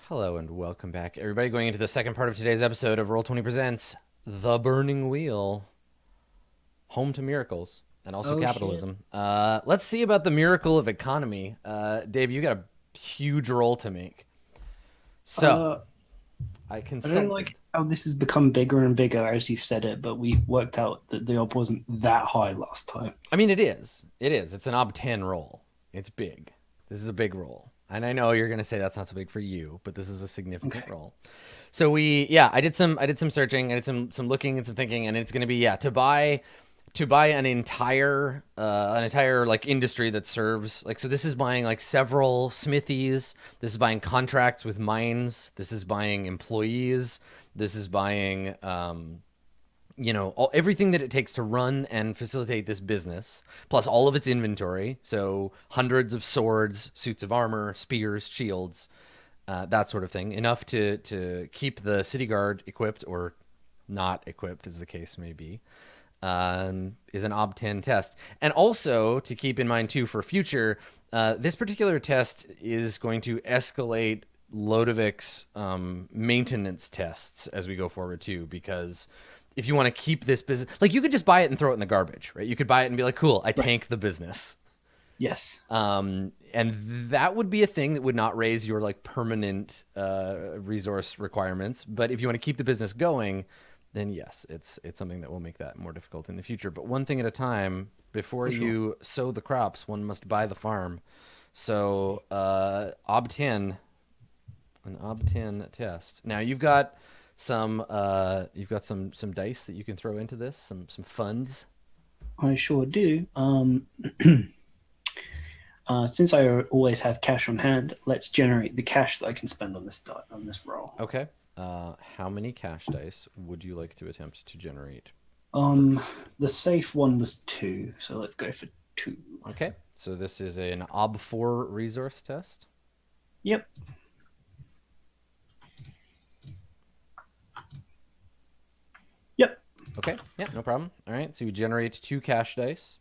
Hello and welcome back, everybody. Going into the second part of today's episode of Roll20 Presents The Burning Wheel, Home to Miracles and also Oh shit. capitalism. Let's see about the miracle of economy. Dave, you got a huge roll to make. So, Uh, I I don't consulted. like how this has become bigger and bigger as you've said it, but we worked out that the op wasn't that high last time. I mean, it is. It is. It's an ob 10 roll. It's big. This is a big roll. And I know you're going to say that's not so big for you, but this is a significant Okay. roll. So yeah, I did some searching, I did some looking and some thinking, and it's going to be, yeah, to buy an entire like industry that serves, like, so this is buying like several smithies, this is buying contracts with mines, this is buying employees, this is buying everything that it takes to run and facilitate this business, plus all of its inventory. So hundreds of swords, suits of armor, spears, shields, that sort of thing, enough to keep the city guard equipped or not equipped, as the case may be. Is an ob 10 test, and also to keep in mind too for future. This particular test is going to escalate Lodovic's maintenance tests as we go forward too, because if you want to keep this business, like, you could just buy it and throw it in the garbage, right? You could buy it and be like, cool, I Right. tank the business. Yes. And that would be a thing that would not raise your like permanent resource requirements. But if you want to keep the business going, then yes, it's something that will make that more difficult in the future. But one thing at a time. Before For sure. you sow the crops, one must buy the farm. So an ob 10 test. Now you've got some dice that you can throw into this, some funds. I sure do. Since I always have cash on hand, let's generate the cash that I can spend on this roll. Okay. How many cash dice would you like to attempt to generate Um, first? the safe one was two, so let's go for two. Okay. So this is an ob 4 resource test. Yep. Yep. Okay. Yeah, no problem. All right. So you generate two cash dice.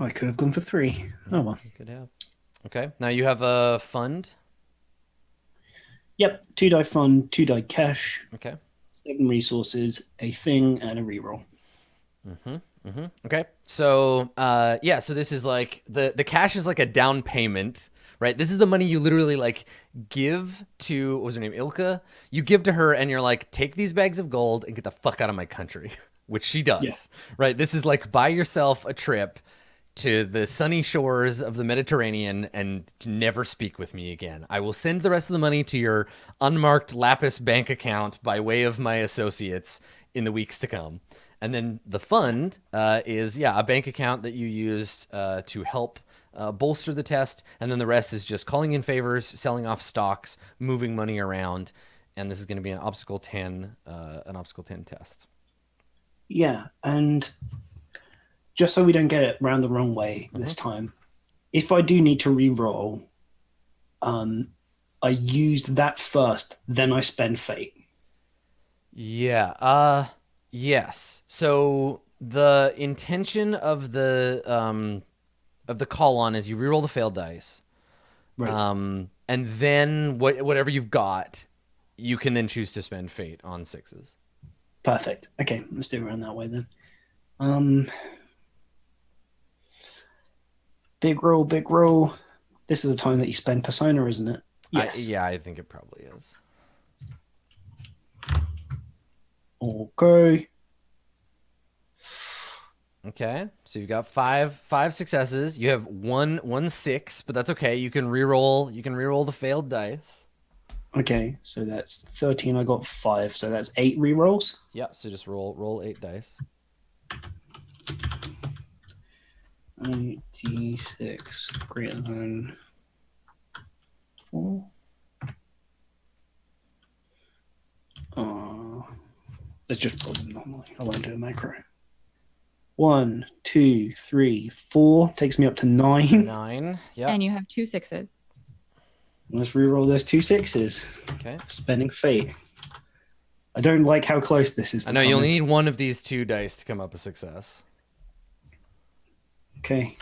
I could have gone for three. Yeah, Oh well. you could have. Okay. Now you have a fund. Yep. Two die fund, two die cash, Okay. seven resources, a thing, and a reroll. Mm-hmm. Mm-hmm. Okay. So, yeah. So this is like the cash is like a down payment, right? This is the money you literally like give to, what was her name, Ilka. You give to her, and you're like, take these bags of gold and get the fuck out of my country, which she does, Yes. right? This is like, buy yourself a trip to the sunny shores of the Mediterranean and never speak with me again. I will send the rest of the money to your unmarked Lapis bank account by way of my associates in the weeks to come. And then the fund is, yeah, a bank account that you use to help bolster the test. And then the rest is just calling in favors, selling off stocks, moving money around. And this is going to be an obstacle 10 test. Yeah, and just so we don't get it round the wrong way Mm-hmm. this time, if I do need to re-roll, um, I used that first, then I spend fate. Yeah. Yes. So the intention of the call on is you reroll the failed dice. Right. And then whatever you've got, you can then choose to spend fate on sixes. Perfect. Okay, let's do it around that way then. Um, big roll, big roll. This is the time that you spend persona, isn't it? Yes. I think it probably is. Okay. Okay. So you've got five successes. You have one six, but that's okay. You can reroll the failed dice. Okay, so that's 13. I got five, so that's eight re-rolls. Yeah, so just roll 8 dice. 96 greater than four. Uh, let's just roll them normally. I won't do a macro. One, two, three, four. Takes me up to nine. 9. Yeah. And you have two sixes. Let's re-roll those two sixes. Okay. Spending fate. I don't like how close this is I know you becoming. only need one of these two dice to come up a success. Okay.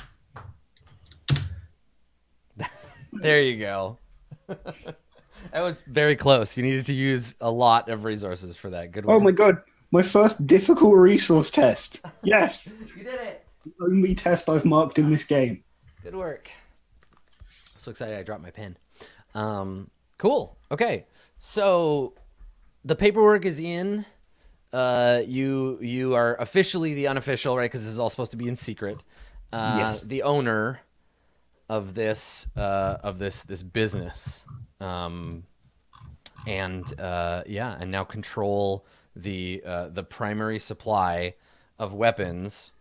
There you go. That was very close. You needed to use a lot of resources for that. Good Oh work. my god, my first difficult resource test. Yes, You did it. the only test I've marked in this game. Good work. So excited I dropped my pen. Cool. Okay. So the paperwork is in. You are officially the unofficial, right? Because this is all supposed to be in secret. Yes. The owner of this business, and and now control the primary supply of weapons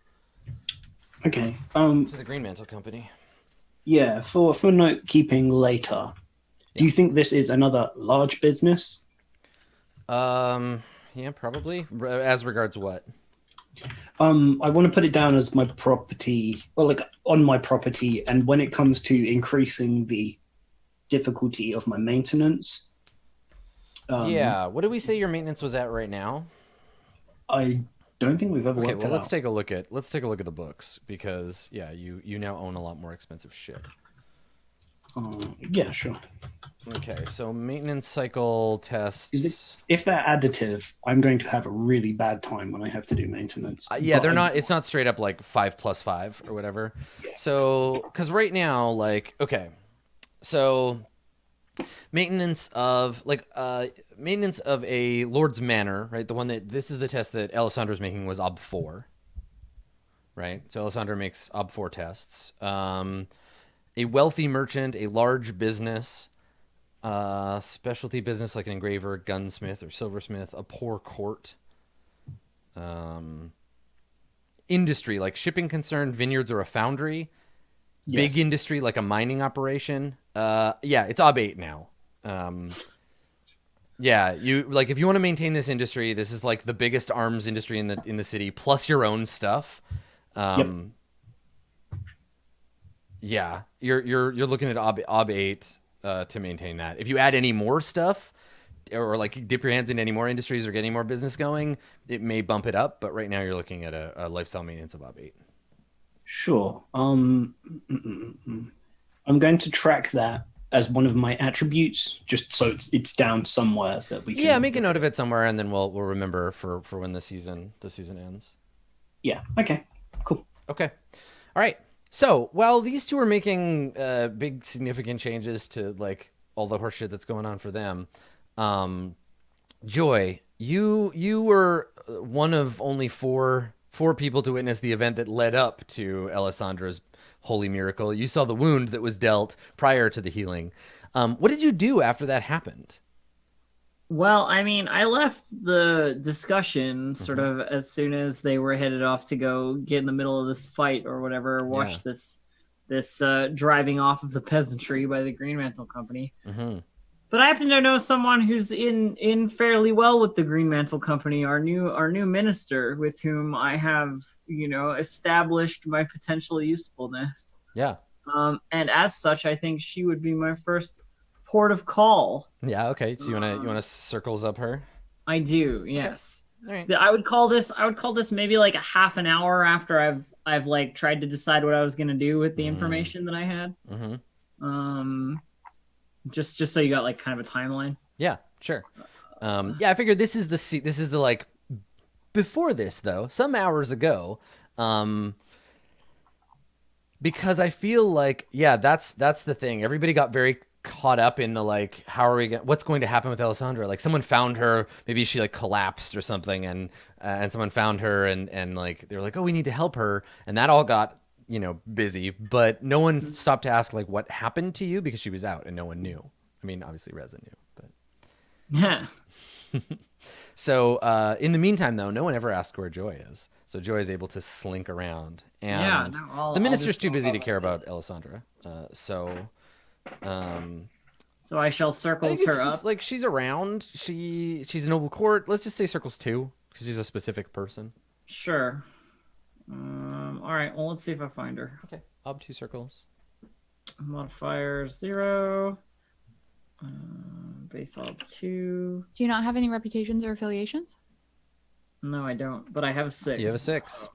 Okay. to the Green Mantle Company. Yeah. For note keeping later. Do Yeah. you think this is another large business? Um. Yeah, probably. As regards what? I want to put it down as my property, or like on my property, and when it comes to increasing the difficulty of my maintenance, um, Yeah. What did we say your maintenance was at right now? I don't think we've ever Okay. worked Well, it out. let's take a look at the books because yeah, you now own a lot more expensive shit. Yeah, sure. Okay. So maintenance cycle Is it tests. if they're additive, I'm going to have a really bad time when I have to do maintenance. Yeah, But they're I not. It's not straight up like 5 + 5 or whatever. yeah, So, because right now, like, okay, so maintenance of a lord's manor, right? The one that this is the test that Alessandra's making was ob 4, right? So Alessandra makes ob 4 tests. A wealthy merchant, a large business, specialty business like an engraver, gunsmith, or silversmith, a poor court, um, industry like shipping concern, vineyards, or a foundry, big yes, industry like a mining operation. Yeah, it's ob 8 now. Um, yeah, you like if you want to maintain this industry, this is like the biggest arms industry in the city, plus your own stuff. yep. Um, yeah, you're looking at ob 8 to maintain that. If you add any more stuff, or like dip your hands into any more industries or get any more business going, it may bump it up. But right now, you're looking at a lifestyle maintenance of ob 8. Sure. I'm going to track that as one of my attributes, just so it's down somewhere that we Yeah, can make a look note at of it. it somewhere, and then we'll remember for when the season ends. Yeah. Okay. Cool. Okay. All right. So while these two are making big significant changes to like all the horseshit that's going on for them, um, Joy, you were one of only four people to witness the event that led up to Alessandra's holy miracle. You saw the wound that was dealt prior to the healing. What did you do after that happened? Well, I mean, I left the discussion sort Mm-hmm. of as soon as they were headed off to go get in the middle of this fight or whatever, Yeah. watch this driving off of the peasantry by the Green Mantle Company. Mm-hmm. But I happen to know someone who's in fairly well with the Green Mantle Company, our new minister, with whom I have, established my potential usefulness. Yeah. And as such, I think she would be my first port of call. Yeah. Okay. So you wanna circles up her? I do, Okay. yes. All right. I would call this maybe like a half an hour after I've like tried to decide what I was gonna do with the Mm. information that I had. Mm-hmm. Um, just so you got like kind of a timeline. Yeah. Sure. Yeah. I figured this is the like before this though, some hours ago. Um, because I feel like yeah, that's the thing. Everybody got very caught up in the like how are we going what's going to happen with Alessandra? Like someone found her, maybe she like collapsed or something and someone found her and like they were like, "Oh, we need to help her." And that all got, busy, but no one stopped to ask like what happened to you because she was out and no one knew. I mean, obviously Reza knew, but Yeah, so in the meantime, though, no one ever asked where Joy is. So Joy is able to slink around, yeah. and No, the I'll minister's just too go busy to about care my about business. Alessandra. So um, So I shall I think circles it's her just up. like she's around. She's a noble court. Let's just say circles 2 because she's a specific person. Sure. All right. Well, let's see if I find her. Okay, ob 2 circles. Modifier 0. Base ob 2. Do you not have any reputations or affiliations? No, I don't. But I have 6. You have a 6.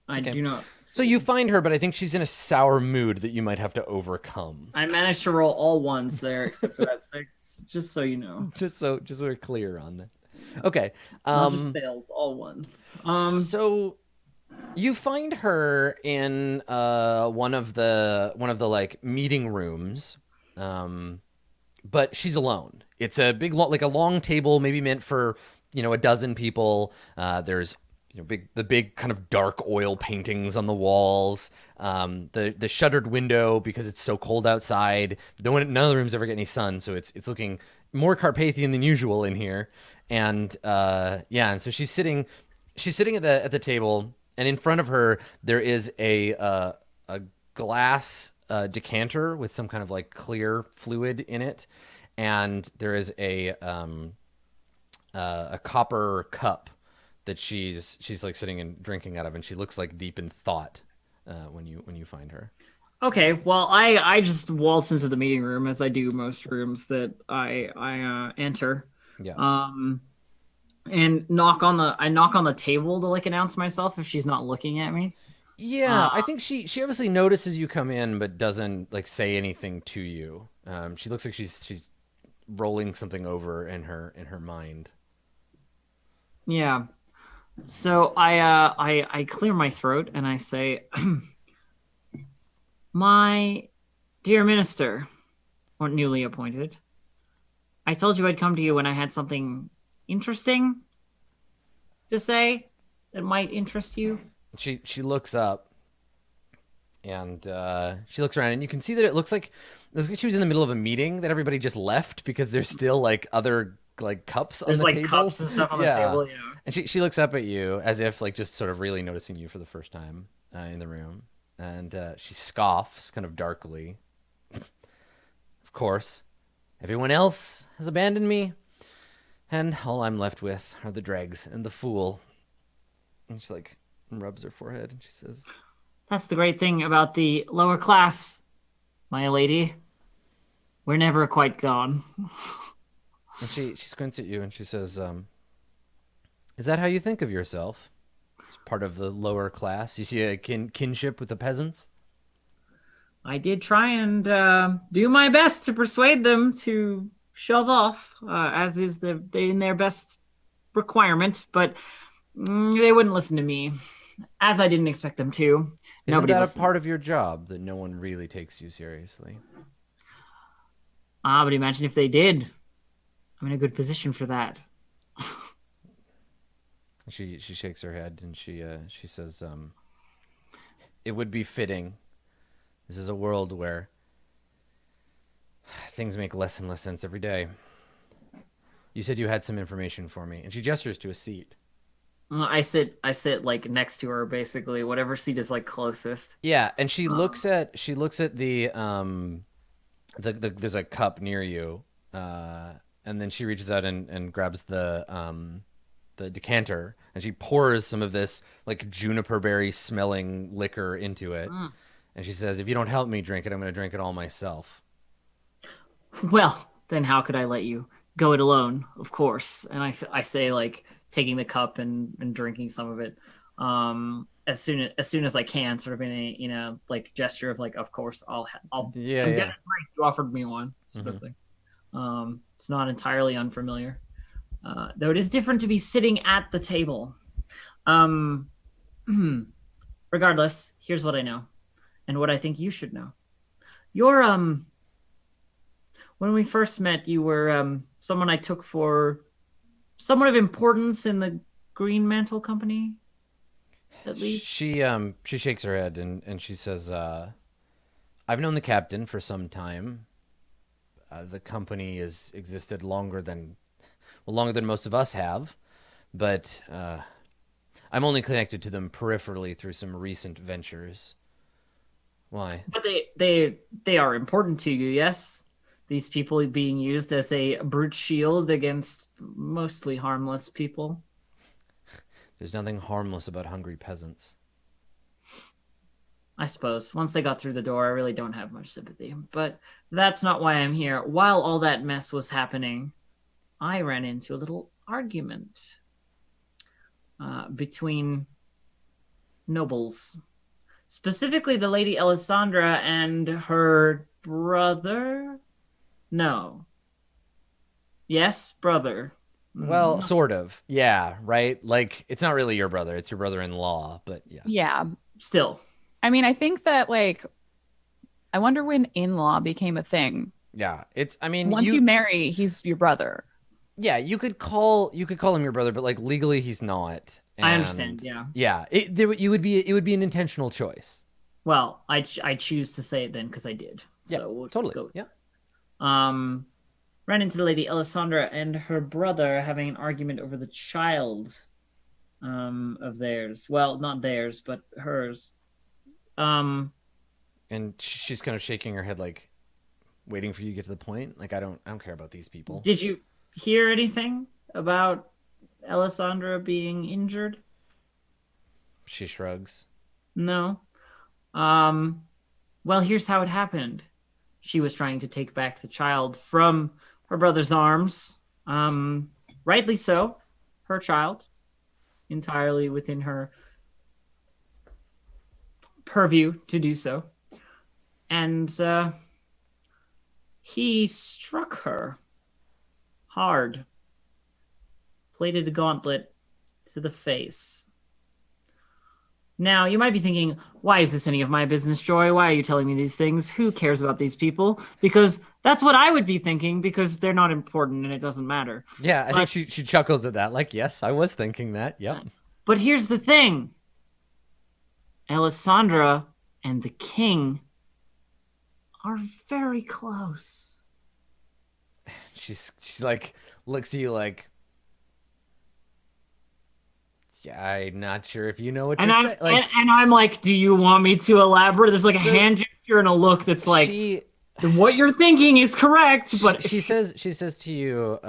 I Okay. do not. So you find her, but I think she's in a sour mood that you might have to overcome. I managed to roll all ones there, except for that 6. Just so you know, Just so we're clear on that. Okay. not just fails, all ones. So you find her in one of the like meeting rooms, but she's alone. It's a big like a long table, maybe meant for a dozen people. There's the big kind of dark oil paintings on the walls. The shuttered window because it's so cold outside. None of the rooms ever get any sun, so it's looking more Carpathian than usual in here. And and so she's sitting at the table, and in front of her there is a glass decanter with some kind of like clear fluid in it, and there is a copper cup that she's like sitting and drinking out of, and she looks like deep in thought when you find her. Okay, well, I just waltz into the meeting room as I do most rooms that I enter. Yeah. And knock on the table to like announce myself if she's not looking at me. Yeah, I think she obviously notices you come in, but doesn't like say anything to you. She looks like she's rolling something over in her mind. Yeah. So I clear my throat and I say, my dear minister, or newly appointed, I told you I'd come to you when I had something interesting to say that might interest you. She looks up, and she looks around, and you can see that it looks like she was in the middle of a meeting that everybody just left because there's still like other like cups on There's the like table. cups and stuff on the table. Yeah. And she looks up at you as if like just sort of really noticing you for the first time in the room, and she scoffs kind of darkly. Of course, everyone else has abandoned me, and all I'm left with are the dregs and the fool. And she like rubs her forehead and she says, That's the great thing about the lower class, my lady. We're never quite gone. and she squints at you and she says, is that how you think of yourself? As part of the lower class? You see a kinship with the peasants? I did try and do my best to persuade them to shove off, as is in their best requirement, but they wouldn't listen to me, as I didn't expect them to. Isn't Nobody that listened. a part of your job that no one really takes you seriously? But imagine if they did. I'm in a good position for that. She shakes her head and she says, it would be fitting. This is a world where things make less and less sense every day. You said you had some information for me, and she gestures to a seat. I sit like next to her, basically, whatever seat is like closest. Yeah, and she looks at the there's a cup near you, and then she reaches out and grabs the decanter, and she pours some of this like juniper berry smelling liquor into it. And she says, if you don't help me drink it, I'm going to drink it all myself. Well, then how could I let you go it alone? Of course. And I say, like, taking the cup and drinking some of it, as soon as I can, sort of in a like gesture of like, of course I'll Yeah, I'm yeah. getting a drink. You offered me one, sort of thing. It's not entirely unfamiliar, though it is different to be sitting at the table. Regardless, here's what I know, and what I think you should know. You're when we first met, you were someone I took for someone of importance in the Green Mantle Company, at least. She shakes her head and she says, I've known the captain for some time. The company has existed longer than most of us have, but I'm only connected to them peripherally through some recent ventures. Why? But they are important to you, yes? These people being used as a brute shield against mostly harmless people. There's nothing harmless about hungry peasants. I suppose. Once they got through the door, I really don't have much sympathy. But that's not why I'm here. While all that mess was happening, I ran into a little argument between nobles, specifically the Lady Alessandra and her brother. No. Yes, brother. Well, sort of. Yeah, right? Like, it's not really your brother. It's your brother-in-law, but yeah. Yeah. Still. I mean, I think that like I wonder when in-law became a thing. Yeah, I mean, Once you marry, he's your brother. yeah, you could call him your brother, but like legally he's not. I understand, And yeah. yeah, it would be an intentional choice. Well, I choose to say it then because I did. Yeah, So we'll totally. just go. Yeah. Ran into the Lady Alessandra and her brother having an argument over the child of theirs. Well, not theirs, but hers. And she's kind of shaking her head like waiting for you to get to the point. Like I don't care about these people. Did you hear anything about Alessandra being injured? She shrugs. No. Well, here's how it happened. She was trying to take back the child from her brother's arms. Rightly so. Her child. Entirely within her purview to do so. And he struck her hard. Plated a gauntlet to the face. Now, you might be thinking, why is this any of my business, Joy? Why are you telling me these things? Who cares about these people? Because that's what I would be thinking, because they're not important and it doesn't matter. Yeah, I think she chuckles at that. Like, yes, I was thinking that. Yep. But here's the thing. Alessandra and the king are very close. She's like, looks at you like, yeah, I'm not sure if you know what And you're saying. Like, and I'm like, do you want me to elaborate? There's like a hand gesture and a look that's like, what you're thinking is correct. But she says to you,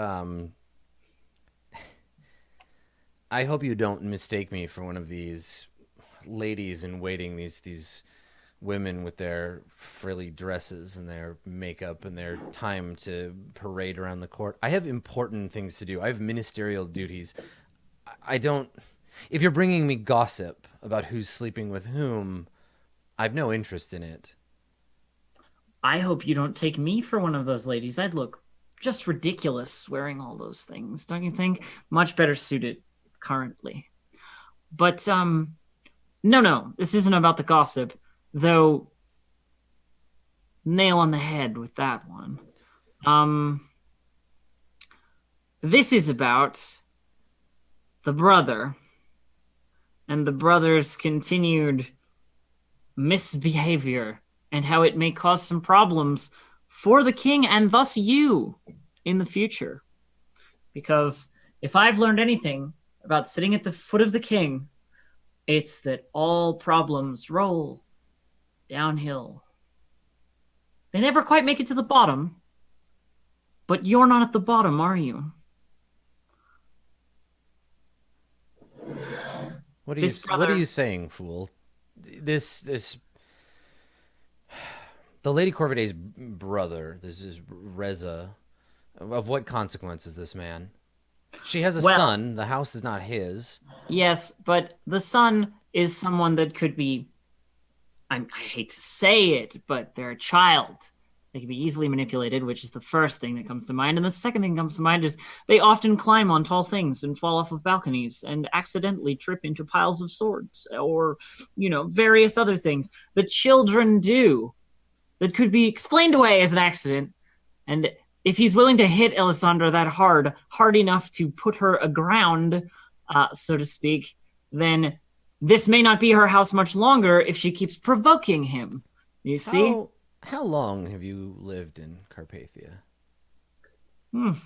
I hope you don't mistake me for one of these ladies in waiting, these women with their frilly dresses and their makeup and their time to parade around the court. I have important things to do. I have ministerial duties. I don't... If you're bringing me gossip about who's sleeping with whom, I've no interest in it. I hope you don't take me for one of those ladies. I'd look just ridiculous wearing all those things, don't you think? Much better suited currently. But, no, this isn't about the gossip, though nail on the head with that one. This is about the brother and the brother's continued misbehavior and how it may cause some problems for the king and thus you in the future. Because if I've learned anything about sitting at the foot of the king, it's that all problems roll downhill. They never quite make it to the bottom, but you're not at the bottom, are you? What are you saying, fool? The Lady Corviday's brother, this is Reza. Of what consequence is this man? She has a son. The house is not his. Yes, but the son is someone that could be, I hate to say it, but they're a child. They can be easily manipulated, which is the first thing that comes to mind. And the second thing that comes to mind is they often climb on tall things and fall off of balconies and accidentally trip into piles of swords or, various other things that children do that could be explained away as an accident. And if he's willing to hit Alessandra that hard enough to put her aground, so to speak, then this may not be her house much longer if she keeps provoking him. You see? How long have you lived in Carpathia? I'm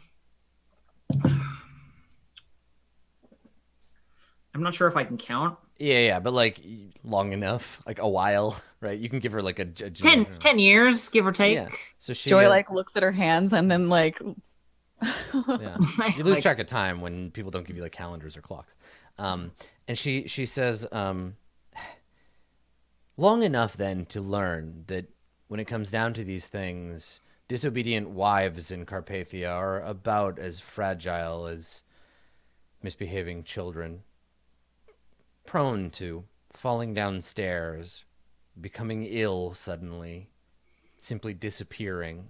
not sure if I can count. Yeah, but like long enough, like a while, right? You can give her like a 10 years, give or take. Yeah. So she Joy looks at her hands and then yeah. You lose track of time when people don't give you like calendars or clocks. And she says, long enough then to learn that when it comes down to these things, disobedient wives in Carpathia are about as fragile as misbehaving children, prone to falling downstairs, becoming ill suddenly, simply disappearing.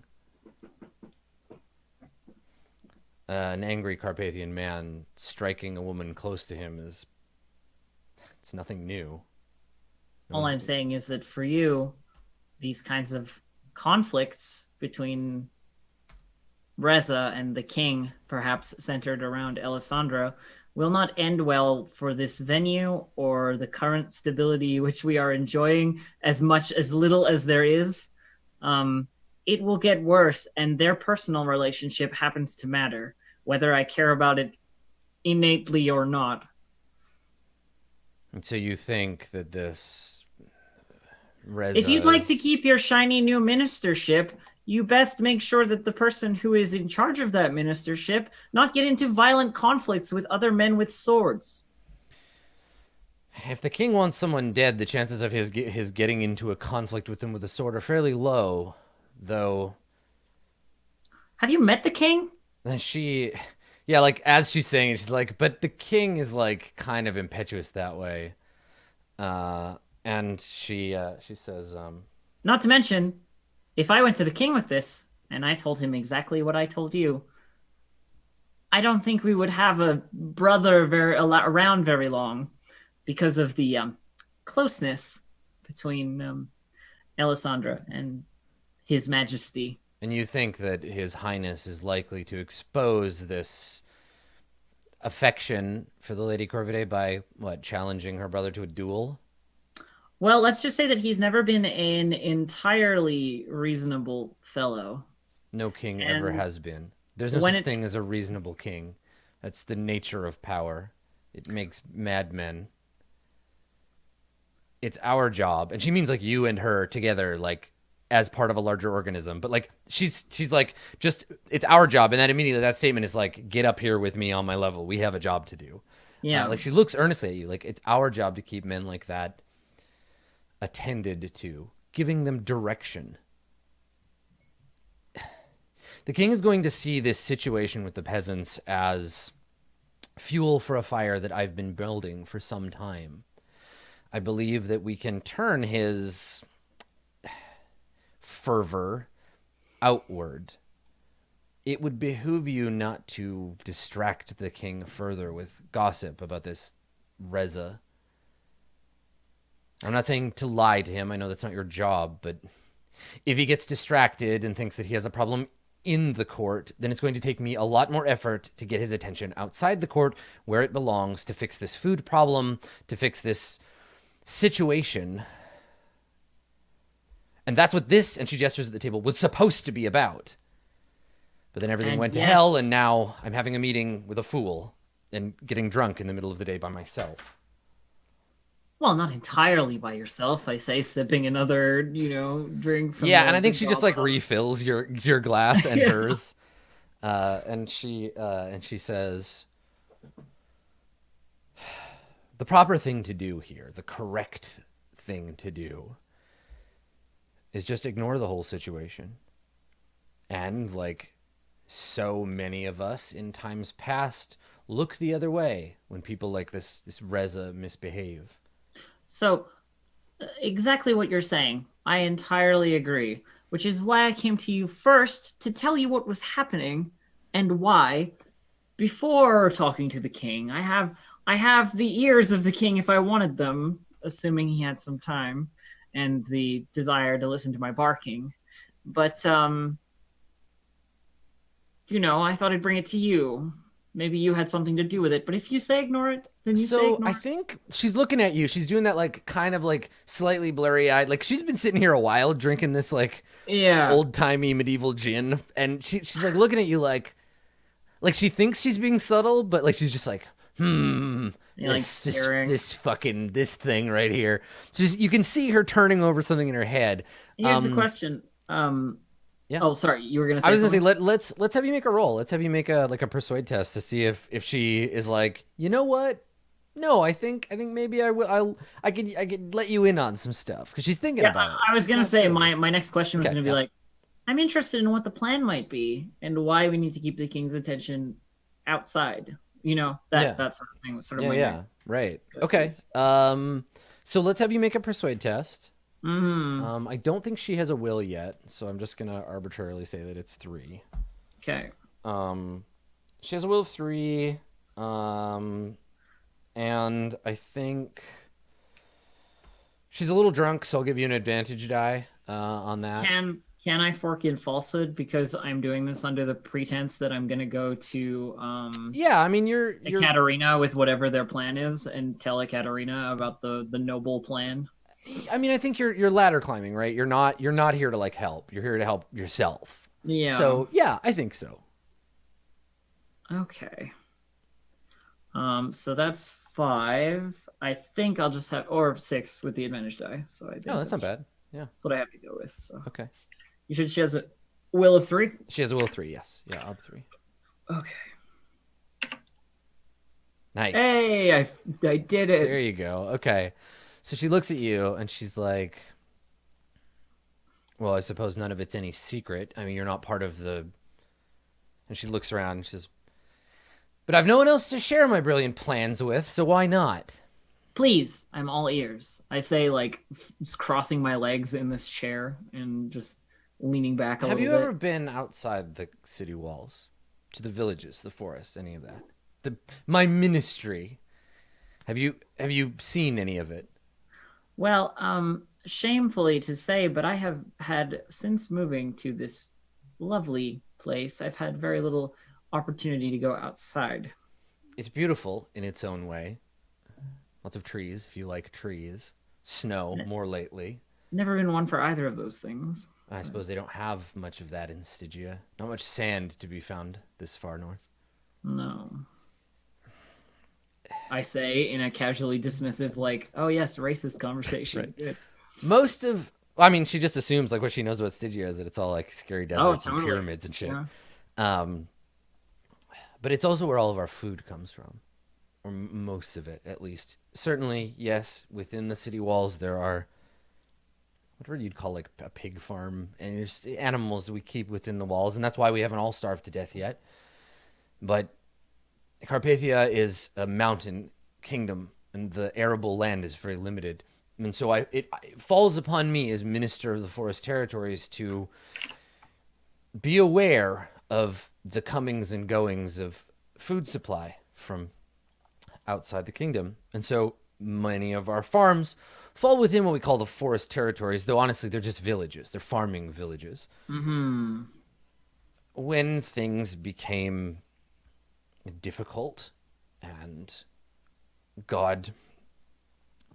An angry Carpathian man striking a woman close to him it's nothing new. All I'm saying is that for you, these kinds of conflicts between Reza and the king, perhaps centered around Alessandra, will not end well for this venue or the current stability which we are enjoying as little as there is. It will get worse, and their personal relationship happens to matter, whether I care about it innately or not. And so you think that this Reza, if you'd like to keep your shiny new ministership, you best make sure that the person who is in charge of that ministership not get into violent conflicts with other men with swords. If the king wants someone dead, the chances of his getting into a conflict with him with a sword are fairly low, though. Have you met the king? Yeah, like as she's saying it, she's like, but the king is like kind of impetuous that way. And she says, Not to mention, if I went to the king with this and I told him exactly what I told you, I don't think we would have a brother around very long because of the closeness between Alessandra and His Majesty. And you think that His Highness is likely to expose this affection for the Lady Corvidae by, challenging her brother to a duel? Well, let's just say that he's never been an entirely reasonable fellow. No king ever has been. There's no such thing as a reasonable king. That's the nature of power. It makes madmen. It's our job. And she means like you and her together, like as part of a larger organism. But like she's like, just it's our job. And that statement is like, get up here with me on my level. We have a job to do. Yeah. Like she looks earnestly at you. Like it's our job to keep men like that attended to, giving them direction. The king is going to see this situation with the peasants as fuel for a fire that I've been building for some time. I believe that we can turn his fervor outward. It would behoove you not to distract the king further with gossip about this Reza. I'm not saying to lie to him. I know that's not your job, but if he gets distracted and thinks that he has a problem in the court, then it's going to take me a lot more effort to get his attention outside the court where it belongs, to fix this food problem, to fix this situation. And that's what this, and she gestures at the table, was supposed to be about. But then everything went to hell, and now I'm having a meeting with a fool and getting drunk in the middle of the day by myself. Well, not entirely by yourself, I say, sipping another, drink from and I think she just like refills your glass and hers. And she says, the proper thing to do here, the correct thing to do, is just ignore the whole situation. And like so many of us in times past, look the other way when people like this Reza misbehave. So, exactly what you're saying. I entirely agree, which is why I came to you first to tell you what was happening and why, before talking to the king. I have the ears of the king if I wanted them, assuming he had some time and the desire to listen to my barking. But, I thought I'd bring it to you. Maybe you had something to do with it, but if you say ignore it, then you say ignore it. I think she's looking at you. She's doing that like kind of like slightly blurry-eyed. Like she's been sitting here a while drinking this like old-timey medieval gin, and she's like looking at you like she thinks she's being subtle, but like she's just like, this thing right here. So you can see her turning over something in her head. Here's the question. Yeah. Oh, sorry. You were gonna say. I was gonna say let's have you make a roll. Let's have you make a persuade test to see if she is like, you know what? No, I think maybe I will. I could let you in on some stuff because she's thinking about it. I was gonna say my next question was gonna be like, I'm interested in what the plan might be and why we need to keep the king's attention outside. That sort of thing. Was sort of my next. Right. Okay. So let's have you make a persuade test. Mm. I don't think she has a will yet, so I'm just gonna arbitrarily say that it's 3. Okay. She has a will of 3, and I think she's a little drunk, so I'll give you an advantage die on that. Can I fork in falsehood because I'm doing this under the pretense that I'm gonna go to Yeah, I mean you're Ekaterina with whatever their plan is and tell Ekaterina about the noble plan. I mean I think you're ladder climbing, right? You're not here to like help. You're here to help yourself. Yeah. So yeah, I think so. Okay. So that's 5. I think I'll just have or 6 with the advantage die. So I think No, that's not bad. Yeah. That's what I have to go with. So Okay. you said she has a will of 3? She has a will of 3, yes. Yeah, up 3. Okay. Nice. Hey, I did it. There you go. Okay. So she looks at you and she's like, well, I suppose none of it's any secret. I mean, you're not part of the... And she looks around and she says, but I've no one else to share my brilliant plans with, so why not? Please, I'm all ears. I say, like, just crossing my legs in this chair and just leaning back a Have little you bit. ever been outside the city walls? To the villages, the forest, any of that? My ministry. Have you seen any of it? Well, shamefully to say, but I have had, since moving to this lovely place, I've had very little opportunity to go outside. It's beautiful in its own way. Lots of trees, if you like trees. Snow, more lately. Never been one for either of those things. I suppose they don't have much of that in Stygia. Not much sand to be found this far north. No. I say in a casually dismissive, like, oh yes, racist conversation. Right. Most of... I mean, she just assumes, like, what she knows about Stygia is that it's all, like, scary deserts and pyramids and shit. Yeah. But it's also where all of our food comes from. Or most of it, at least. Certainly, yes, within the city walls there are... whatever you'd call, like, a pig farm. And there's animals that we keep within the walls. And that's why we haven't all starved to death yet. But Carpathia is a mountain kingdom. And the arable land is very limited. And so it falls upon me as Minister of the Forest Territories to be aware of the comings and goings of food supply from outside the kingdom. And so many of our farms fall within what we call the Forest Territories, though honestly they're just villages. They're farming villages. Mm-hmm. When things became difficult and God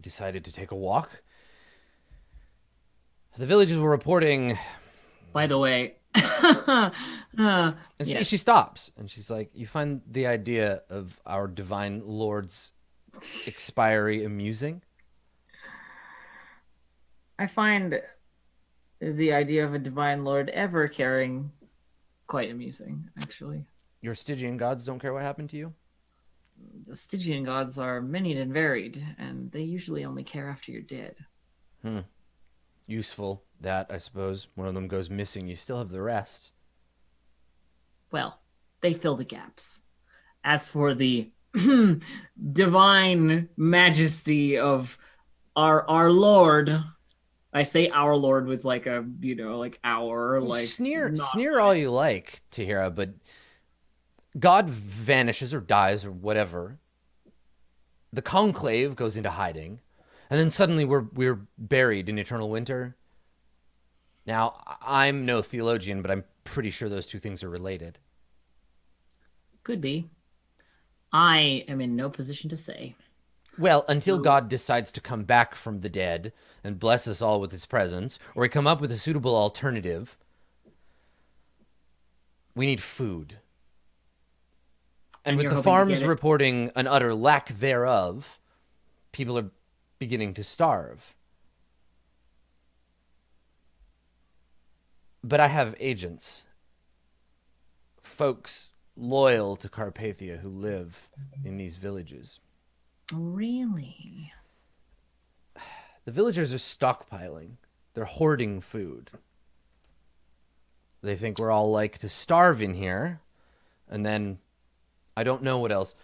decided to take a walk, the villages were reporting... By the way... and she stops and she's like, you find the idea of our divine lord's expiry amusing? I find the idea of a divine lord ever caring quite amusing, actually. Your Stygian gods don't care what happened to you? The Stygian gods are many and varied, and they usually only care after you're dead. Useful, that, I suppose. One of them goes missing, you still have the rest. Well, they fill the gaps. As for the divine majesty of our Lord, I say our Lord with like a, like our, like... Sneer all you like, Tahira, but God vanishes or dies or whatever. The conclave goes into hiding. And then suddenly we're buried in eternal winter. Now, I'm no theologian, but I'm pretty sure those two things are related. Could be. I am in no position to say. Well, until God decides to come back from the dead and bless us all with his presence, or we come up with a suitable alternative, we need food. And with the farms reporting an utter lack thereof, people are beginning to starve. But I have agents, folks loyal to Carpathia who live in these villages. Really? The villagers are stockpiling. They're hoarding food. They think we're all like to starve in here, and then I don't know what else.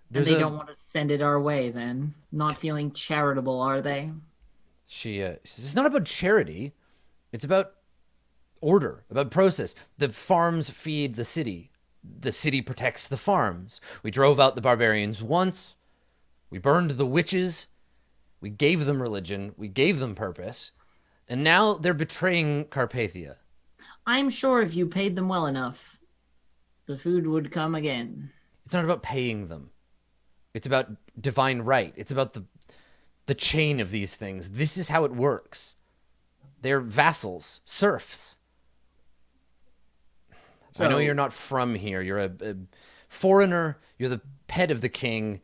And There's they a don't want to send it our way then. Not feeling charitable, are they? she says it's not about charity. It's about order, about process. The farms feed the city. The city protects the farms. We drove out the barbarians once. We burned the witches. We gave them religion. We gave them purpose. And now they're betraying Carpathia. I'm sure if you paid them well enough, the food would come again. It's not about paying them. It's about divine right. It's about the chain of these things. This is how it works. They're vassals, serfs. So, I know you're not from here. You're a foreigner. You're the pet of the king.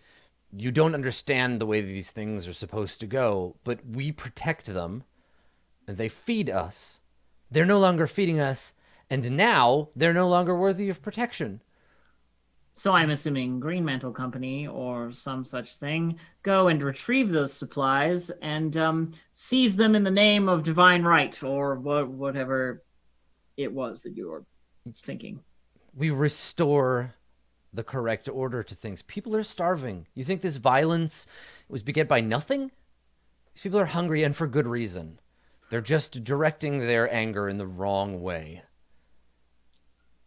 You don't understand the way these things are supposed to go, but we protect them, and they feed us. They're no longer feeding us, and now they're no longer worthy of protection. so I'm assuming Green Mantle Company or some such thing go and retrieve those supplies and seize them in the name of divine right or whatever it was that you were thinking. We restore the correct order to things. People are starving. You think this violence was beget by nothing? These people are hungry, and for good reason. They're just directing their anger in the wrong way.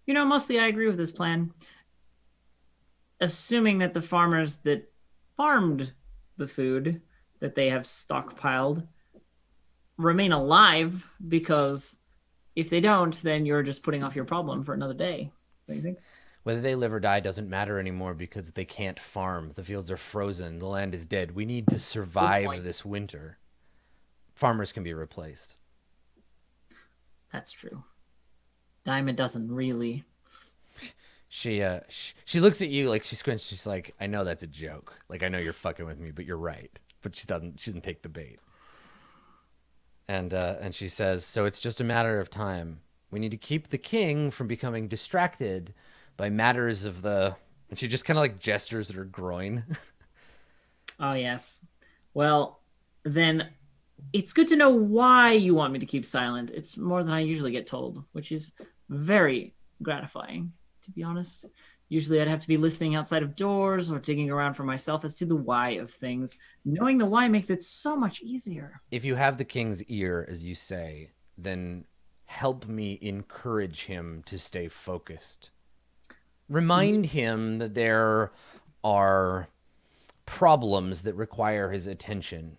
Mostly I agree with this plan. Assuming that the farmers that farmed the food that they have stockpiled remain alive, because if they don't, then you're just putting off your problem for another day. What do you think? Whether they live or die doesn't matter anymore because they can't farm. The fields are frozen. The land is dead. We need to survive this winter. Farmers can be replaced. That's true. Diamond doesn't really. She looks at you like she squints. She's like, I know that's a joke. Like, I know you're fucking with me, but you're right. But she doesn't take the bait. And she says, so it's just a matter of time. We need to keep the king from becoming distracted by matters of the... And she just kind of like gestures at her groin. Oh, yes. Well, then it's good to know why you want me to keep silent. It's more than I usually get told, which is very gratifying, to be honest. Usually I'd have to be listening outside of doors or digging around for myself as to the why of things. Knowing the why makes it so much easier. If you have the king's ear, as you say, then help me encourage him to stay focused. Remind him that there are problems that require his attention.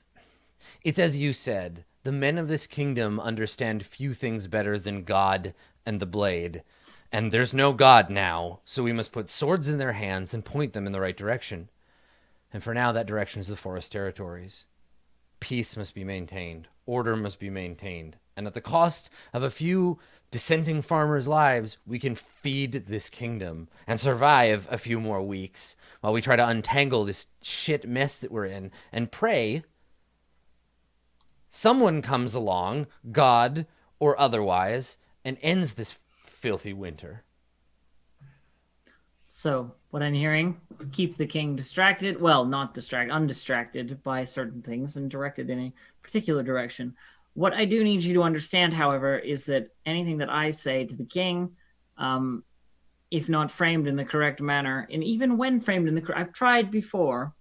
It's as you said, the men of this kingdom understand few things better than God and the blade. And there's no God now, so we must put swords in their hands and point them in the right direction. And for now, that direction is the forest territories. Peace must be maintained. Order must be maintained. And at the cost of a few dissenting farmers' lives, we can feed this kingdom and survive a few more weeks while we try to untangle this shit mess that we're in and pray someone comes along, God or otherwise, and ends this filthy winter. So, what I'm hearing, keep the king distracted. Well, not distracted, undistracted by certain things and directed in a particular direction. What I do need you to understand, however, is that anything that I say to the king, if not framed in the correct manner, and even when framed in I've tried before,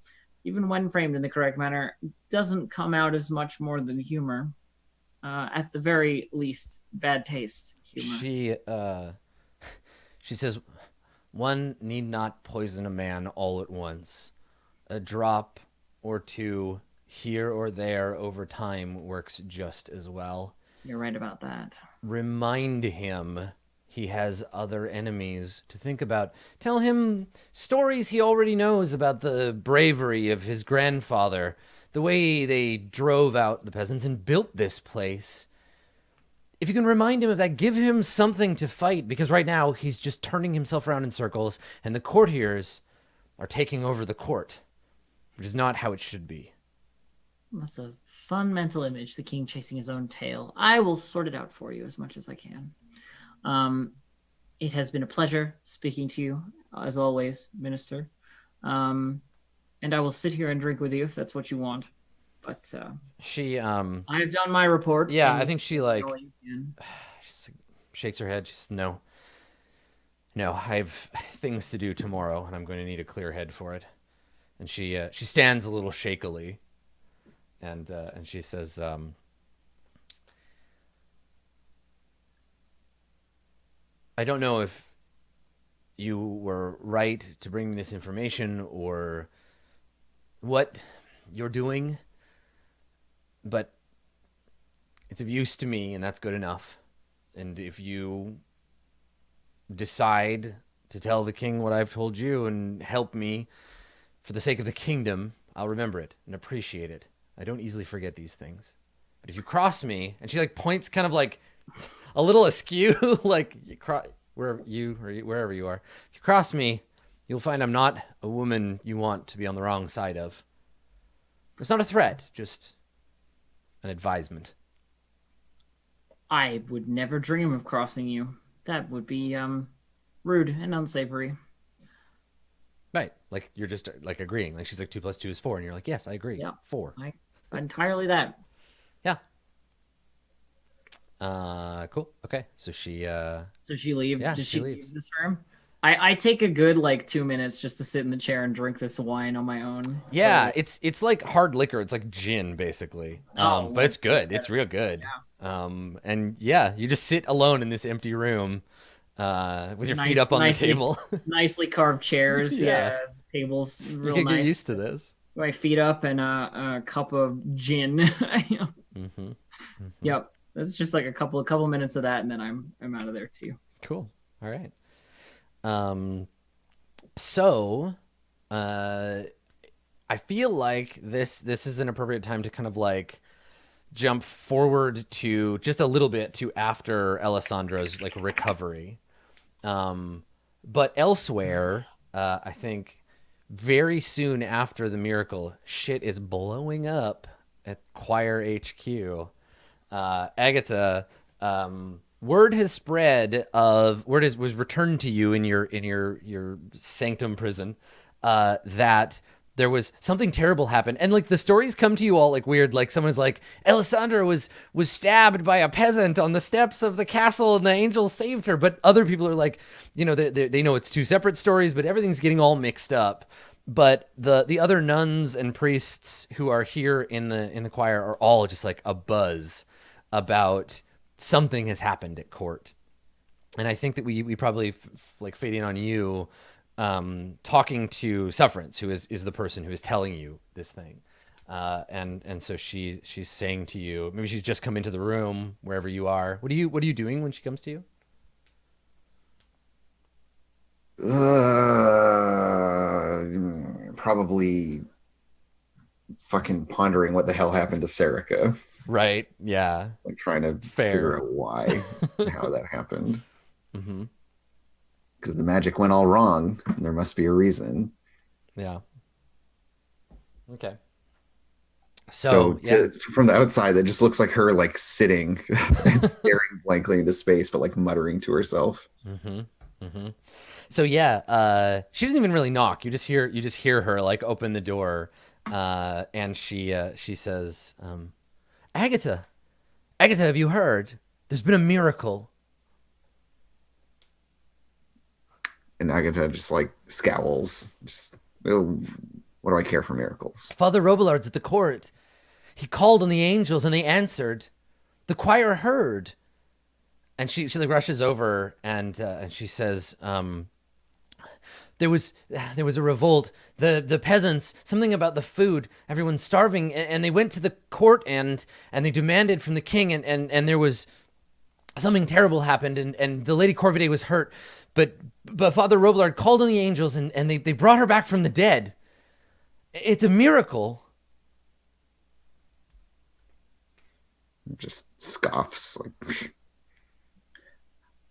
even when framed in the correct manner, doesn't come out as much more than humor. At the very least, bad taste humor. She says, one need not poison a man all at once. A drop or two here or there over time works just as well. You're right about that. Remind him he has other enemies to think about. Tell him stories he already knows about the bravery of his grandfather, the way they drove out the peasants and built this place. If you can remind him of that, give him something to fight, because right now he's just turning himself around in circles, and the courtiers are taking over the court, which is not how it should be. That's a fun mental image, the king chasing his own tail. I will sort it out for you as much as I can. It has been a pleasure speaking to you, as always, Minister. And I will sit here and drink with you if that's what you want. But she I've done my report. Yeah, I think she she shakes her head. She says, no, I have things to do tomorrow, and I'm going to need a clear head for it. And she stands a little shakily, and she says, "I don't know if you were right to bring me this information or what you're doing, but it's of use to me, and that's good enough. And if you decide to tell the king what I've told you and help me for the sake of the kingdom, I'll remember it and appreciate it. I don't easily forget these things. But if you cross me," and she like points kind of like a little askew, like wherever you are. If you cross me, you'll find I'm not a woman you want to be on the wrong side of. It's not a threat, just an advisement. I would never dream of crossing you. That would be rude and unsavory. Right. Like you're just like agreeing. Like she's like 2 + 2 is 4, and you're like, yes, I agree. Yeah. 4. Entirely that. Yeah. Cool. Okay. So she leaves. Yeah, Does she she leaves. leave this room? I take a good like 2 minutes just to sit in the chair and drink this wine on my own. Yeah, So, it's like hard liquor. It's like gin, basically. But it's good. It's real good. And yeah, you just sit alone in this empty room, with your feet up on the table. nicely carved chairs. Yeah. Tables You real can nice. get used to this. My feet up and a cup of gin. Mm-hmm. Yep, that's just like a couple minutes of that, and then I'm out of there too. Cool. All right. So, I feel like this is an appropriate time to kind of like jump forward to just a little bit to after Alessandra's like recovery. But elsewhere, I think very soon after the miracle, shit is blowing up at Choir HQ. Agatha, word has spread was returned to you in your sanctum prison, that there was something terrible happened. And like the stories come to you all like weird, like someone's like, Alessandra was stabbed by a peasant on the steps of the castle and the angel saved her. But other people are like, you know, they know it's 2 separate stories, but everything's getting all mixed up. But the other nuns and priests who are here in the choir are all just like a buzz about something has happened at court. And I think that we probably like fade in on you, talking to Sufferance, who is the person who is telling you this thing. And so she's saying to you, maybe she's just come into the room wherever you are. What are you doing when she comes to you? Probably fucking pondering what the hell happened to Serica. Right. Yeah. Like trying to figure out why, how that happened. Mm-hmm. Because the magic went all wrong. There must be a reason. Yeah. Okay. So yeah. From the outside, that just looks like her like sitting and staring blankly into space, but like muttering to herself. Mm-hmm. Mm-hmm. So yeah, she doesn't even really knock. You just hear her like open the door, and she says, Agatha, have you heard? There's been a miracle. And Agatha just like scowls. Just, oh, what do I care for miracles? Father Robelard's at the court. He called on the angels and they answered. The choir heard. And she like rushes over and she says, there was a revolt. The peasants, something about the food, everyone's starving, and they went to the court and they demanded from the king, and there was something terrible happened, and the Lady Corvidae was hurt, but Father Robillard called on the angels and they brought her back from the dead. It's a miracle. Just scoffs like,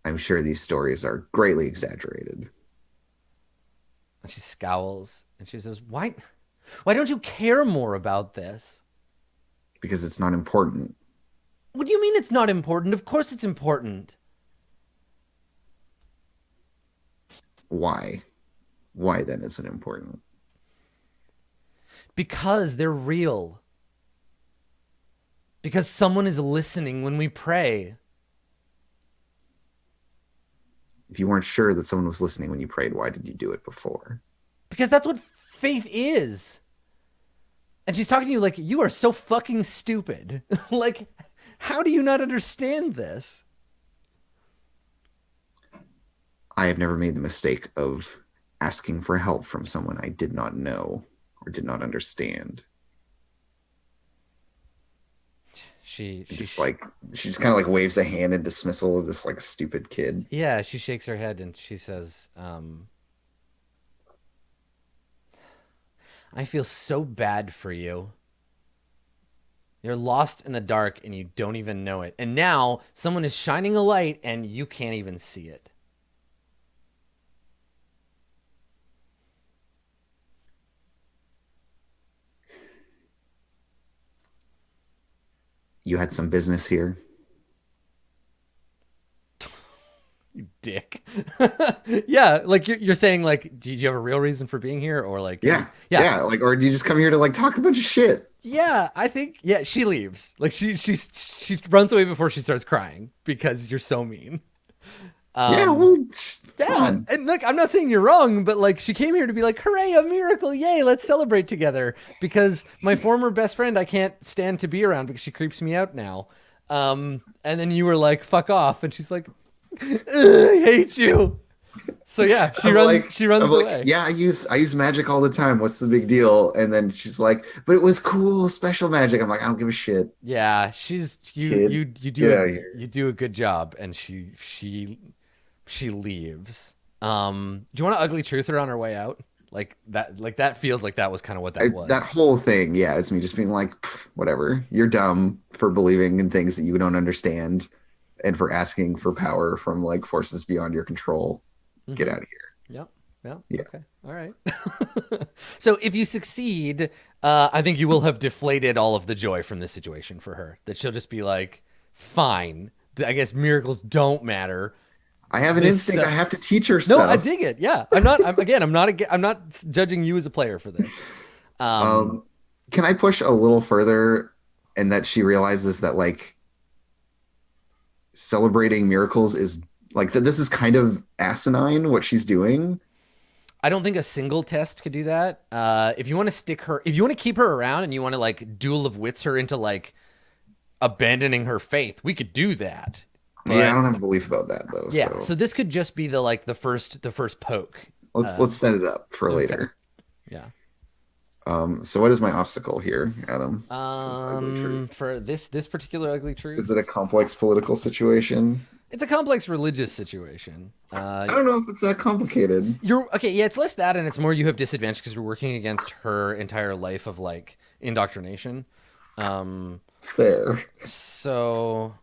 I'm sure these stories are greatly exaggerated. And she scowls and she says, why don't you care more about this? Because it's not important. What do you mean it's not important? Of course it's important. Why? Why then is it important? Because they're real. Because someone is listening when we pray. If you weren't sure that someone was listening when you prayed, why did you do it before? Because that's what faith is. And she's talking to you like, you are so fucking stupid. Like, how do you not understand this? I have never made the mistake of asking for help from someone I did not know or did not understand. She Just like she just kind of like waves a hand in dismissal of this like stupid kid. yeah, she shakes her head and she says, I feel so bad for you. You're lost in the dark and you don't even know it. And now someone is shining a light and you can't even see it. You had some business here. You dick. Yeah, like you're saying, like, do you have a real reason for being here, or like, Yeah. yeah, Yeah. Like, or do you just come here to like talk a bunch of shit? yeah. I think yeah, she leaves. Like she runs away before she starts crying because you're so mean. Yeah, well, Yeah, fun. and look, I'm not saying you're wrong, but like she came here to be like, hooray, a miracle, yay, let's celebrate together. Because my former best friend, I can't stand to be around because she creeps me out now. And then you were like, fuck off, and she's like, I hate you. So yeah, she runs I'm away. like, yeah, I use magic all the time. What's the big deal? And then she's like, but it was cool, special magic. I'm like, I don't give a shit. Yeah, Kid, you get out of here. you do a good job, and she leaves. Do you want to ugly truth her on her way out? Like that feels like that was kind of what that was. That whole thing, yeah, is me just being like, whatever. You're dumb for believing in things that you don't understand, and for asking for power from like forces beyond your control. Get out of here. Yep. Yeah. Yeah. Okay. All right. So if you succeed, I think you will have deflated all of the joy from this situation for her. That she'll just be like, fine. I guess miracles don't matter. I have an This instinct. I have to sucks. teach her No, stuff. I dig it. Yeah. I'm not judging you as a player for this. Can I push a little further, and that she realizes that like celebrating miracles is like that this is kind of asinine what she's doing. I don't think a single test could do that. If you want to keep her around and you want to like duel of wits her into like abandoning her faith, we could do that. But, Yeah, I don't have a belief about that though. yeah. So So this could just be the first poke. let's set it up for later. Yeah. So what is my obstacle here, Adam? For this ugly truth? For this particular ugly truth, Is it a complex political situation? it's a complex religious situation. I don't know if it's that complicated. You're okay. Yeah, it's less that, and it's more you have disadvantage because you're working against her entire life of like indoctrination. Fair. So,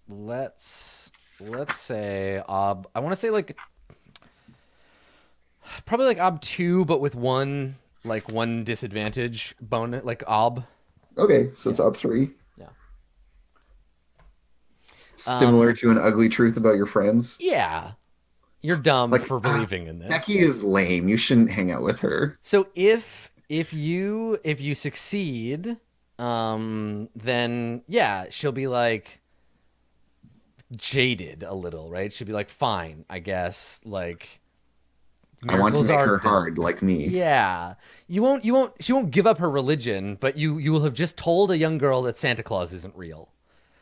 let's say I want to say like probably like ob 2, but with one disadvantage bonus, like ob. Okay, so it's up 3. Yeah. Similar to an ugly truth about your friends. Yeah. You're dumb Like, for believing in this. Becky is lame. You shouldn't hang out with her. So if you succeed, then yeah, she'll be like jaded a little, right? She'll be like, fine, I guess. Like, I want to miracles make are her dumb. hard like me. Yeah, she won't give up her religion, but you will have just told a young girl that Santa Claus isn't real.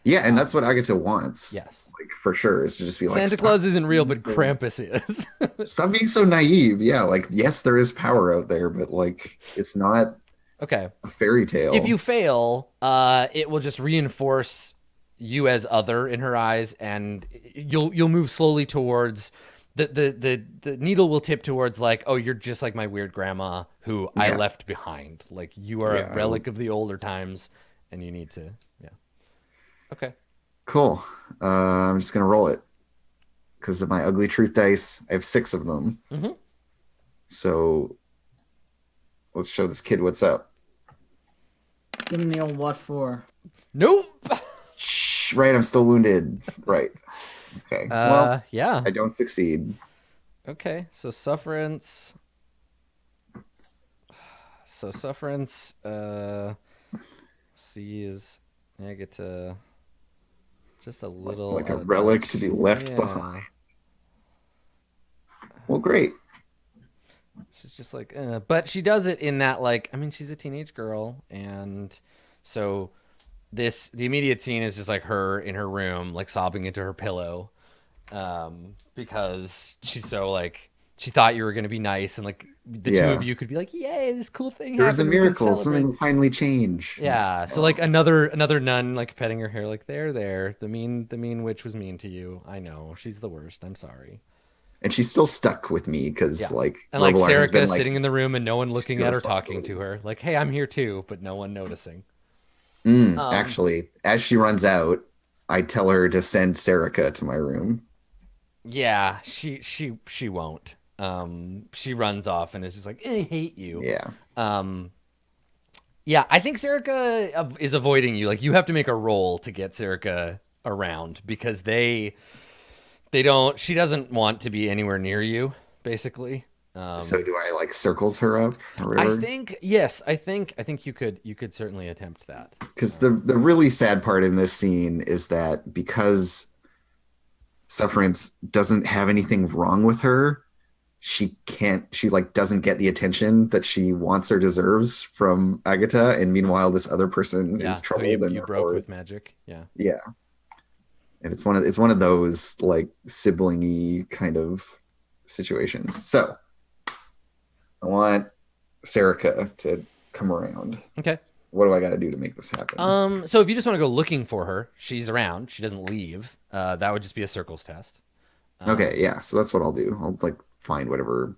Yeah, and that's what Agatha wants. Yes. Like for sure, is to just be like Santa "Stop Claus isn't real, being but so- Krampus is. Stop being so naive. Yeah, like yes, there is power out there, but like it's not Okay. a fairy tale. If you fail, it will just reinforce you as other in her eyes, and you'll move slowly towards the needle will tip towards like, oh, you're just like my weird grandma who I Yeah. left behind. Like you are Yeah, a relic of the older times, and you need to Okay. Cool. I'm just gonna roll it because of my ugly truth dice. I have 6 of them. Mhm. So let's show this kid what's up. Give him the old what for? Nope. Shh, right, I'm still wounded. Right. Okay. Well, Yeah. I don't succeed. Okay. So sufferance. C is negative. Just a little Like a out of relic touch. to be left Yeah. behind. Well, great. She's just like, but she does it in that, like, I mean, she's a teenage girl, and so the immediate scene is just like her in her room, like sobbing into her pillow, because she's so like she thought you were gonna be nice, and like the two of Yeah. you could be like, yay, this cool thing There was a happened, we can miracle. Something celebrate. will finally change. Yeah, so like another nun like petting her hair, like there, the mean witch was mean to you. I know she's the worst. I'm sorry. And she's still stuck with me because Yeah. like And like Robillard has been Serica like sitting in the room and no one she's looking your at her, talking responsibility. to her, like, hey, I'm here too, but no one noticing. Um, Actually, as she runs out, I tell her to send Serica to my room. yeah, she won't. She runs off and is just like, I hate you. Yeah. Um, yeah, I think Serica is avoiding you. Like, you have to make a roll to get Serica around because they don't. She doesn't want to be anywhere near you, basically. So do I like circles her up or I whatever? think yes. I think you could certainly attempt that. Because the really sad part in this scene is that because Sufferance doesn't have anything wrong with her, she like doesn't get the attention that she wants or deserves from Agatha, and meanwhile this other person Yeah, is who troubled and you broke therefore with magic. Yeah. yeah. And it's one of those like siblingy kind of situations. So I want Serica to come around. Okay. What do I got to do to make this happen? So if you just want to go looking for her, she's around. She doesn't leave. That would just be a circles test. Okay, yeah. So that's what I'll do. I'll like find whatever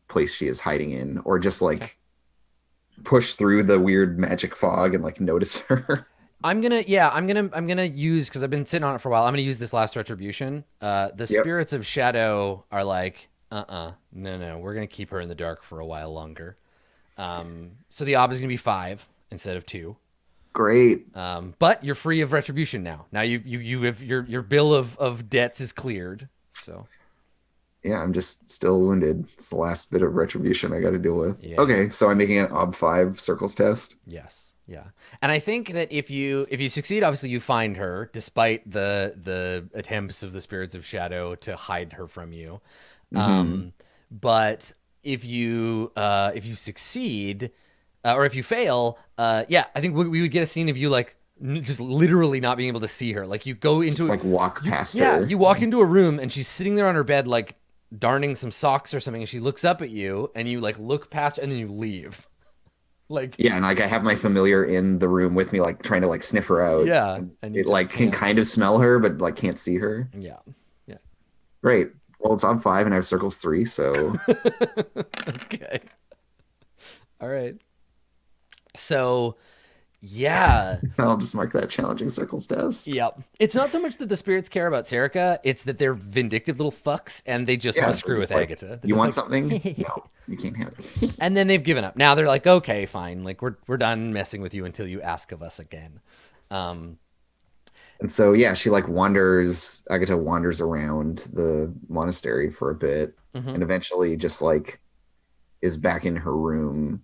place she is hiding in, or just Okay. like push through the weird magic fog and like notice her. I'm gonna use because I've been sitting on it for a while. I'm gonna use this last retribution. The Yep. spirits of shadow are like, no, we're gonna keep her in the dark for a while longer. So the ob is gonna be 5 instead of 2. Great. But you're free of retribution now. Now you have your bill of debts is cleared. So Yeah, I'm just still wounded. It's the last bit of retribution I got to deal with. Yeah. Okay, so I'm making an ob 5 circles test. yes, yeah, and I think that if you succeed, obviously you find her despite the attempts of the spirits of shadow to hide her from you. But if you succeed, or if you fail, yeah, I think we would get a scene of you like just literally not being able to see her. Like you go into Just like walk past yeah, her. you walk into a room and she's sitting there on her bed like darning some socks or something, and she looks up at you and you like look past her and then you leave. Like Yeah, and like I have my familiar in the room with me, like trying to like sniff her out. yeah, And and you it just like can can't. kind of smell her, but like can't see her. Yeah, yeah. Great. Well, it's ob 5 and I have circles 3, so Okay. All right. So, yeah. I'll just mark that challenging circles test. Yep. It's not so much that the spirits care about Serica, it's that they're vindictive little fucks and they just Yeah, want to screw they're with just like, Agatha. They're You just want like, something? No, you can't have it. and then they've given up. Now they're like, okay, fine. Like we're done messing with you until you ask of us again. Um, And so yeah, she like wanders. Agatha wanders around the monastery for a bit, mhm. and eventually just like is back in her room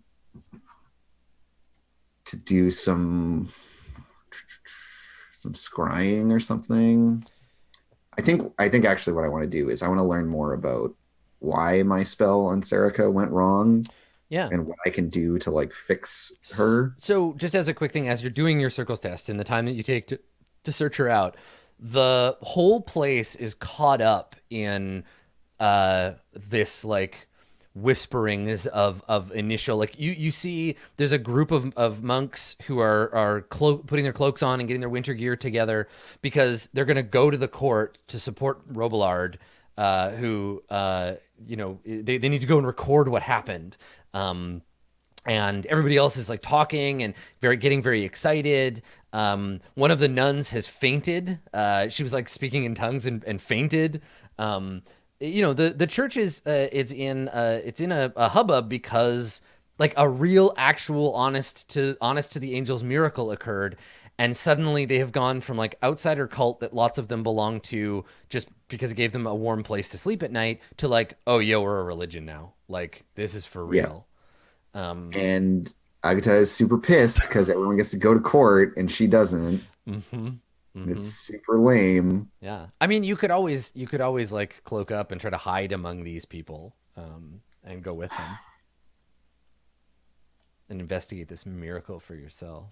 to do some scrying or something. I think actually what I want to do is I want to learn more about why my spell on Serica went wrong Yeah. and what I can do to like fix her. So, just as a quick thing, as you're doing your circles test and the time that you take to search her out, the whole place is caught up in this like whisperings of initial like you see there's a group of monks who are putting their cloaks on and getting their winter gear together because they're going to go to the court to support Robillard, who they need to go and record what happened. And everybody else is like talking and getting very excited. One of the nuns has fainted. She was like speaking in tongues and fainted. The church is it's in a hubbub because like a real actual honest to the angels miracle occurred, and suddenly they have gone from like outsider cult that lots of them belong to just because it gave them a warm place to sleep at night to like, oh yo, we're a religion now, like this is for real. And Agatha is super pissed because everyone gets to go to court and she doesn't. Mm-hmm. It's super lame. Yeah. I mean, you could always like cloak up and try to hide among these people, and go with them and investigate this miracle for yourself.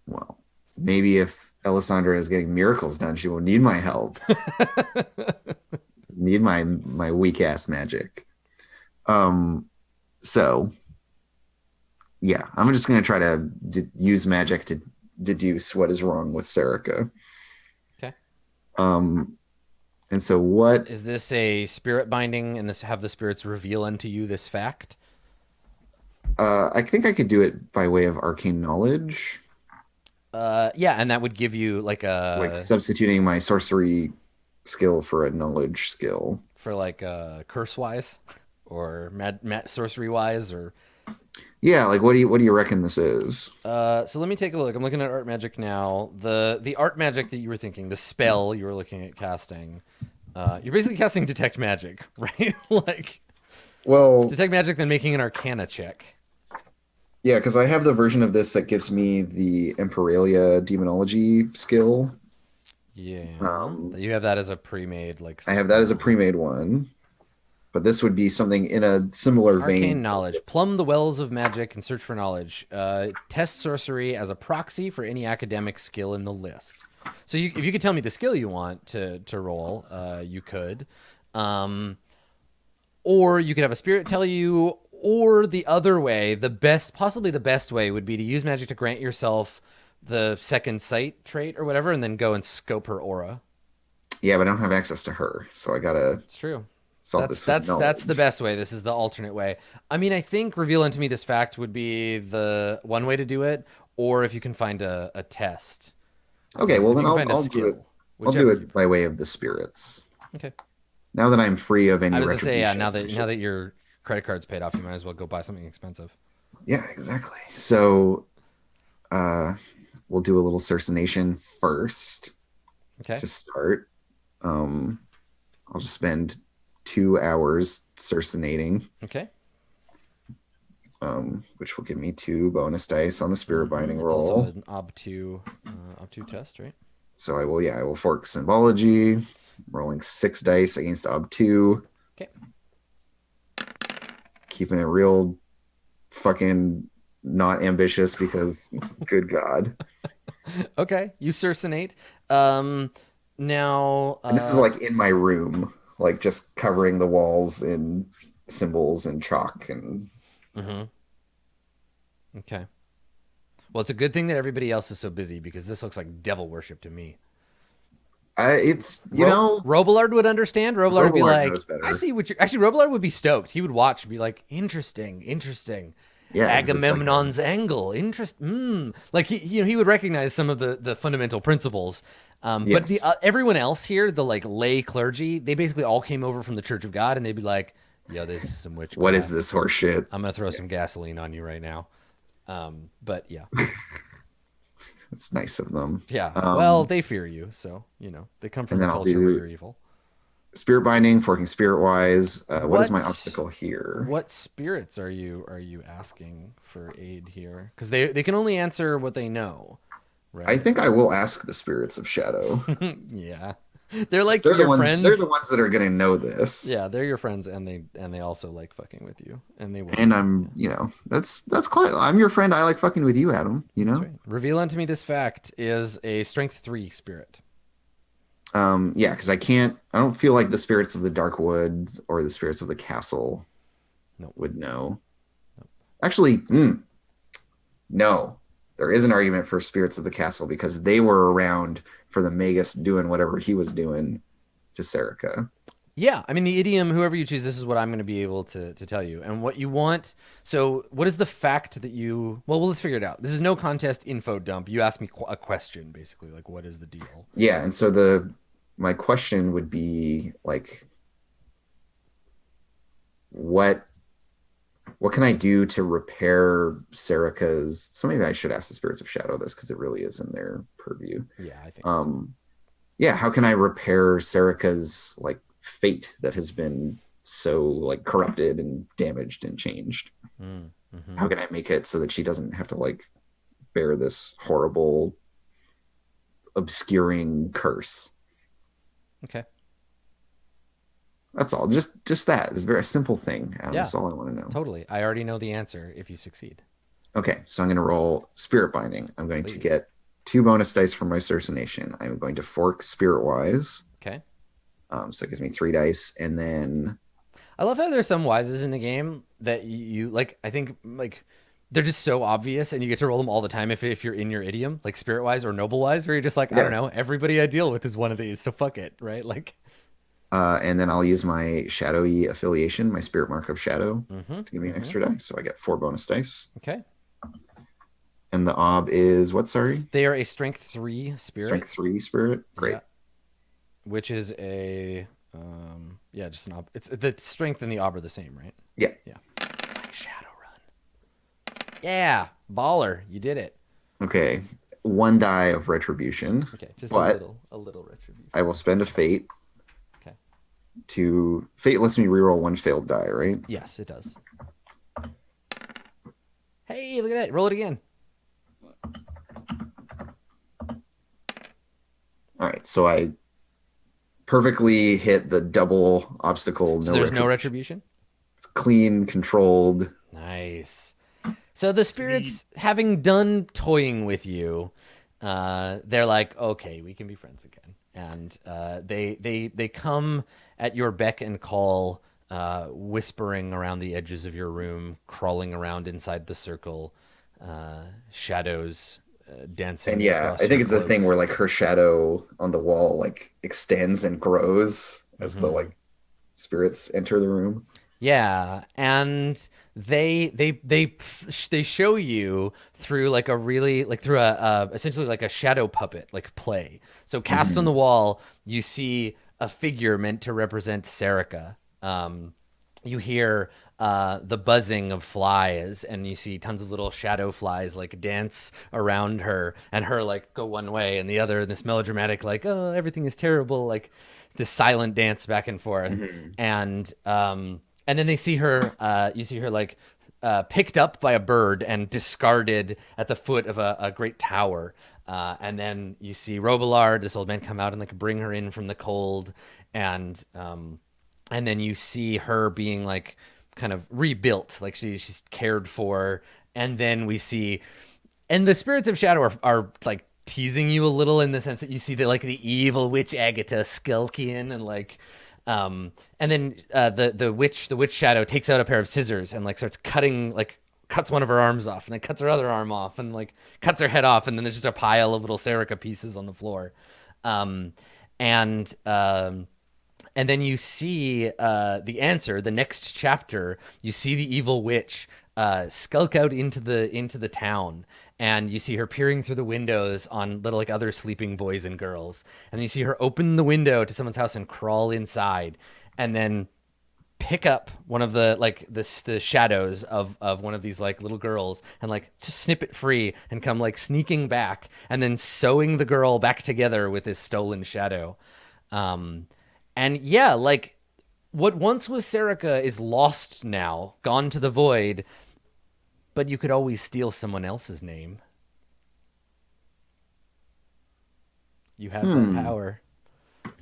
Well, maybe if Alessandra is getting miracles done, she won't need my help. Need my weak ass magic. So yeah, I'm just gonna try to use magic to deduce what is wrong with Serica. Okay. And so what Is this a spirit binding, and this have the spirits reveal unto you this fact? I think I could do it by way of arcane knowledge. Yeah, and that would give you like Like substituting my sorcery skill for a knowledge skill. for like curse wise or mad sorcery wise, or Yeah, like what do you reckon this is? so let me take a look. I'm looking at art magic now. The art magic that you were thinking, the spell you were looking at casting, you're basically casting detect magic, right? Like Well, detect magic, then making an arcana check. yeah, because I have the version of this that gives me the Imperalia demonology skill. Yeah, you have that as a pre-made like. I have that as a pre-made one, but this would be something in a similar Arcane vein. knowledge. Plumb the wells of magic and search for knowledge. Test sorcery as a proxy for any academic skill in the list. So if you could tell me the skill you want to roll, you could. Or you could have a spirit tell you, or the other way, possibly the best way would be to use magic to grant yourself the second sight trait or whatever, and then go and scope her aura. Yeah, but I don't have access to her, so I gotta It's true. solve this with knowledge. That's the best way. This is the alternate way. I mean, I think reveal unto me this fact would be the one way to do it, or if you can find a test. Okay, well If then you can find a I'll do skill, it. I'll whichever do you it by way of the spirits. Okay. Now that I'm free of any I was gonna say, yeah. retribution, Now that your credit card's paid off, you might as well go buy something expensive. Yeah, exactly. So we'll do a little cercination first Okay. to start. I'll just spend 2 hours cercinating, Okay. which will give me 2 bonus dice on the spirit binding It's roll. also an ob2 test, right? So I will fork symbology, rolling 6 dice against ob2. Okay. Keeping it real fucking not ambitious because good God. Okay. You cercinate. Now. And this is like in my room, like just covering the walls in symbols and chalk and Okay. Well, it's a good thing that everybody else is so busy, because this looks like devil worship to me. it's you know Robillard would understand. Robillard would be Robillard like, knows better. I see what you're. Actually, Robillard would be stoked. He would watch and be like, interesting. yeah, 'cause it's Agamemnon's angle. Like he would recognize some of the fundamental principles. But the Yes. everyone else here, the like lay clergy, they basically all came over from the Church of God, and they'd be like, "Yo, this is some witchcraft. What is this horse shit? I'm gonna throw some gasoline on you right now." But yeah, It's nice of them. yeah. Well, they fear you, so they come from And a then I'll culture where do- you're evil. Spirit binding, forking spirit wise. What is my What- obstacle here? What spirits are you asking for aid here? Because they can only answer what they know, right? I think I will ask the spirits of shadow. Yeah, they're like they're your the ones. friends. They're the ones that are gonna know this. Yeah, they're your friends, and they also like fucking with you, and they will. And I'm, that's clear. I'm your friend. I like fucking with you, Adam. That's right. Reveal unto me this fact is a strength 3 spirit. Yeah, because I don't feel like the spirits of the dark woods or the spirits of the castle would know. Actually, no. There is an argument for spirits of the castle because they were around for the Magus doing whatever he was doing to Serica. Yeah, I mean the idiom, whoever you choose, this is what I'm going to be able to tell you, and what you want. So, what is the fact that you? Well, let's figure it out. This is no contest info dump. You ask me a question, basically, like what is the deal? Yeah, and so my question would be like, what can I do to repair Serica's? So maybe I should ask the spirits of shadow this because it really is in their purview. Yeah, I think. So. Yeah, how can I repair Serica's like fate that has been so like corrupted and damaged and changed? Mm-hmm. How can I make it so that she doesn't have to like bear this horrible obscuring curse. Okay. That's all. Just that. It's a very simple thing. Yeah. That's all I want to know. Totally. I already know the answer if you succeed. Okay, so I'm going to roll Spirit Binding. I'm going to Please. get 2 bonus dice from my Cercination. I'm going to fork Spirit Wise. Okay. So it gives me 3 dice, and then I love how there's some wises in the game that you like. I think like they're just so obvious, and you get to roll them all the time if you're in your idiom, like Spirit Wise or Noble Wise, where you're just like, I don't know, everybody I deal with is one of these, so fuck it, right? Like. And then I'll use my shadowy affiliation, my Spirit Mark of Shadow, Mm-hmm, to give me an extra die. So I get 4 bonus dice. Okay. And the ob is what? Sorry, They are a Strength 3 spirit. Strength 3 Spirit. Great. Yeah. Which is a just an ob. It's the strength and the ob are the same, right? Yeah. Yeah. It's like Shadowrun. Yeah, baller, you did it. Okay, 1 die of retribution. Okay, just but a little retribution. I will spend a fate. Okay. Fate lets me reroll 1 failed die, right? Yes, it does. Hey, look at that! Roll it again. All right, so I perfectly hit the double obstacle. So there's no retribution? It's clean, controlled. Nice. So the spirits, having done toying with you, they're like, okay, we can be friends again. And they come at your beck and call, whispering around the edges of your room, crawling around inside the circle, shadows dancing. And yeah, I think it's the thing where like her shadow on the wall like extends and grows as the like spirits enter the room. Yeah, and they show you through like a really like through a essentially like a shadow puppet like play. So cast on the wall, you see a figure meant to represent Serica. You hear the buzzing of flies, and you see tons of little shadow flies like dance around her, and her like go one way and the other, and this melodramatic like, oh, everything is terrible, like this silent dance back and forth. And then they see her, you see her like picked up by a bird and discarded at the foot of a great tower. And then you see Robillard, this old man, come out and like bring her in from the cold. And then you see her being like kind of rebuilt, like she's cared for. And then we see, and the spirits of shadow are like teasing you a little in the sense that you see the like the evil witch Agatha skulking and like, and then the witch shadow takes out a pair of scissors and like starts cuts one of her arms off, and then cuts her other arm off, and like cuts her head off, and then there's just a pile of little Serica pieces on the floor. And then you see the answer, the next chapter. You see the evil witch skulk out into the town, and you see her peering through the windows on little like other sleeping boys and girls. And then you see her open the window to someone's house and crawl inside, and then pick up one of the like the shadows of one of these like little girls and like just snip it free and come like sneaking back, and then sewing the girl back together with this stolen shadow. And yeah, like what once was Serica is lost now, gone to the void, but you could always steal someone else's name. You have that power.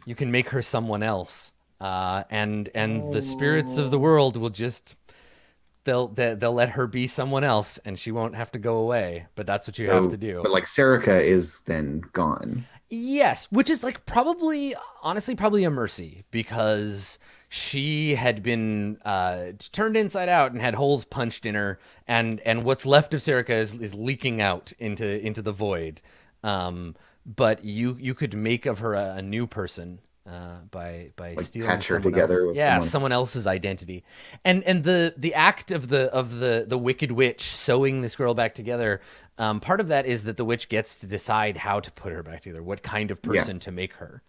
You can make her someone else. And the spirits of the world will just they'll let her be someone else, and she won't have to go away. But that's what you have to do. But like Serica is then gone. Yes, which is like honestly probably a mercy, because she had been turned inside out and had holes punched in her, and what's left of Serica is leaking out into the void. But you could make of her a new person by like stealing patch her someone together else. with someone else's identity, and the act of the wicked witch sewing this girl back together. Part of that is that the witch gets to decide how to put her back together, what kind of person to make her.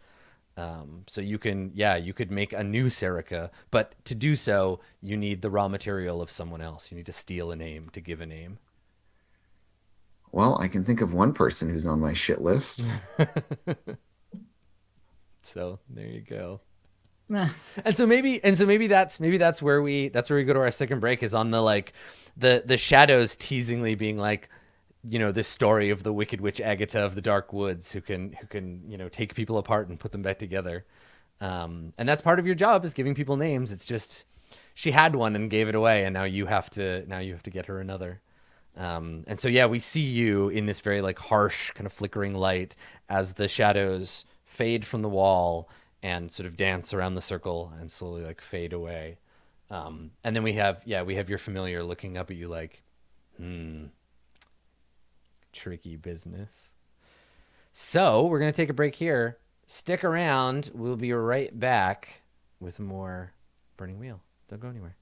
So you could make a new Serica, but to do so, you need the raw material of someone else. You need to steal a name to give a name. Well, I can think of one person who's on my shit list. So there you go. Nah. And so maybe that's where we go to our second break, is on the like the shadows teasingly being like, this story of the Wicked Witch Agatha of the Dark Woods who can take people apart and put them back together. And that's part of your job, is giving people names. It's just she had one and gave it away, and now you have to get her another. And so we see you in this very like harsh kind of flickering light as the shadows fade from the wall and sort of dance around the circle and slowly like fade away. And then we have your familiar looking up at you like, tricky business. So we're going to take a break here. Stick around. We'll be right back with more Burning Wheel. Don't go anywhere.